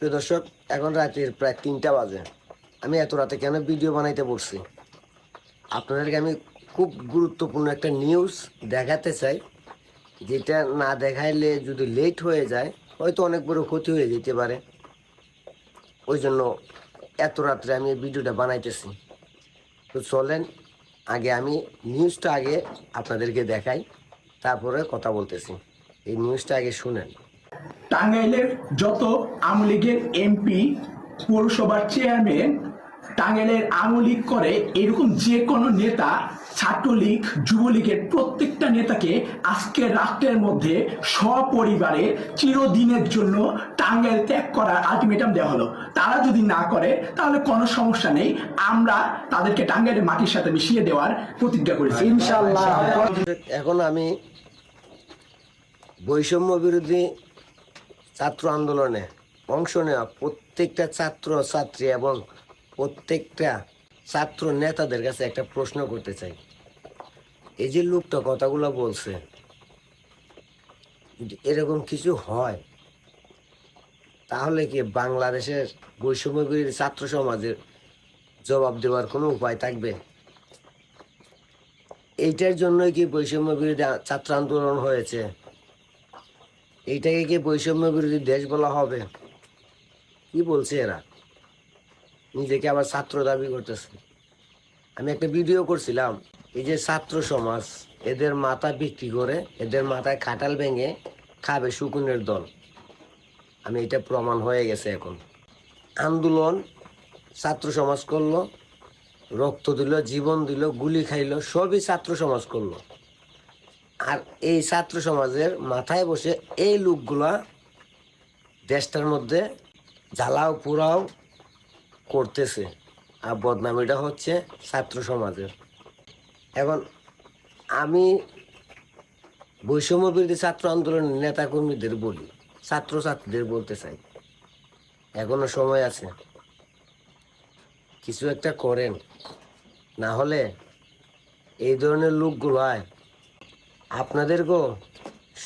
প্রিয় দর্শক, এখন রাতের প্রায় 3টা বাজে। আমি এত রাতে কেন ভিডিও বানাইতে বলছি, আপনাদেরকে আমি খুব গুরুত্বপূর্ণ একটা নিউজ দেখাতে চাই, যেটা না দেখাইলে যদি লেট হয়ে যায় হয়তো অনেক বড় ক্ষতি হয়ে যেতে পারে। ওই জন্য এত রাত্রে আমি এই ভিডিওটা বানাইতেছি। তো চলেন আগে আমি নিউজটা আগে আপনাদেরকে দেখাই, তারপরে কথা বলতেছি। এই নিউজটা আগে শুনেন। টাঙ্গাইলের যত আওয়ামী লীগের এমপি, পৌরসভার চেয়ারম্যান, টাঙ্গাইলের আওয়ামী লীগ করে এরকম যে কোনো নেতা, ছাত্রলীগ, যুবলীগের প্রত্যেকটা নেতাকে আজকে রাত্রের মধ্যে সপরিবারে চিরদিনের জন্য টাঙ্গাইল ত্যাগ করার আলটিমেটাম দেওয়া হলো। তারা যদি না করে তাহলে কোনো সমস্যা নেই, আমরা তাদেরকে টাঙ্গাইলের মাটির সাথে মিশিয়ে দেওয়ার প্রতিজ্ঞা করেছি ইনশাআল্লাহ। এখন আমি বৈষম্য বিরোধী ছাত্র আন্দোলনে অংশ নেওয়া প্রত্যেকটা ছাত্র ছাত্রী এবং প্রত্যেকটা ছাত্র নেতাদের কাছে একটা প্রশ্ন করতে চাই। এই যে লোকটা কথাগুলো বলছে, যদি এরকম কিছু হয় তাহলে কি বাংলাদেশের বৈষম্য বিরোধী ছাত্র সমাজের জবাব দেওয়ার কোনো উপায় থাকবে? এইটার জন্যই কি বৈষম্য বিরোধী ছাত্র আন্দোলন হয়েছে? এইটাকে কি বৈষম্য বিরোধী দেশ বলা হবে? কি বলছে এরা? নিজেকে আবার ছাত্র দাবি করতেছে। আমি একটা ভিডিও করছিলাম, এই যে ছাত্র সমাজ এদের মাথা বিক্রি করে এদের মাথায় খাটাল ভেঙে খাবে শকুনের দল। আমি এটা প্রমাণ হয়ে গেছে। এখন আন্দোলন ছাত্র সমাজ করলো, রক্ত দিল, জীবন দিল, গুলি খাইলো, সবই ছাত্র সমাজ করলো। আর এই ছাত্র সমাজের মাথায় বসে এই লোকগুলা দেশটার মধ্যে জ্বালাও পোড়াও করতেছে, আর বদনামিটা হচ্ছে ছাত্র সমাজের। এখন আমি বৈষম্য বিরোধী ছাত্র আন্দোলনের নেতাকর্মীদের বলি, ছাত্রছাত্রীদের বলতে চাই, এখনো সময় আছে, কিছু একটা করেন। না হলে এই ধরনের লোকগুলায় আপনাদেরকেও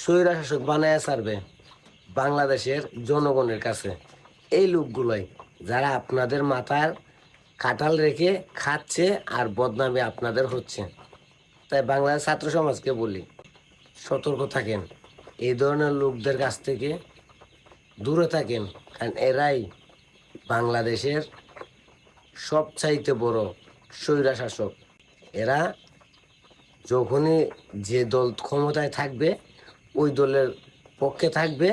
স্বৈরা শাসক বানায় ছাড়বে বাংলাদেশের জনগণের কাছে। এই লোকগুলোই যারা আপনাদের মাথার কাঁঠাল রেখে খাচ্ছে আর বদনামে আপনাদের হচ্ছে। তাই বাংলাদেশ ছাত্র সমাজকে বলি, সতর্ক থাকেন, এই ধরনের লোকদের কাছ থেকে দূরে থাকেন, কারণ এরাই বাংলাদেশের সবচাইতে বড় স্বৈরা শাসক। এরা যখনই যে দল ক্ষমতায় থাকবে ওই দলের পক্ষে থাকবে,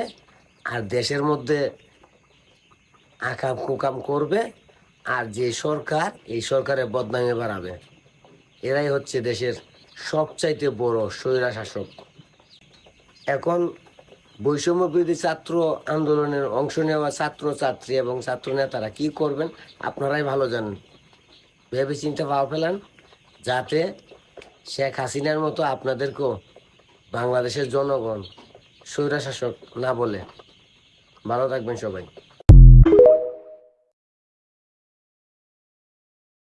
আর দেশের মধ্যে আকাম কুকাম করবে, আর যে সরকার এই সরকারের বদনামে বাড়াবে। এরাই হচ্ছে দেশের সবচাইতে বড় স্বৈরা শাসক। এখন বৈষম্য বিরোধী ছাত্র আন্দোলনের অংশ নেওয়া ছাত্র ছাত্রী এবং ছাত্র নেতারা কি করবেন আপনারাই ভালো জানেন। ভেবে চিন্তা ভাব ফেলান, যাতে শেখ হাসিনার মতো আপনাদেরকেও বাংলাদেশের জনগণ স্বৈরা শাসক না বলে। ভালো থাকবেন সবাই।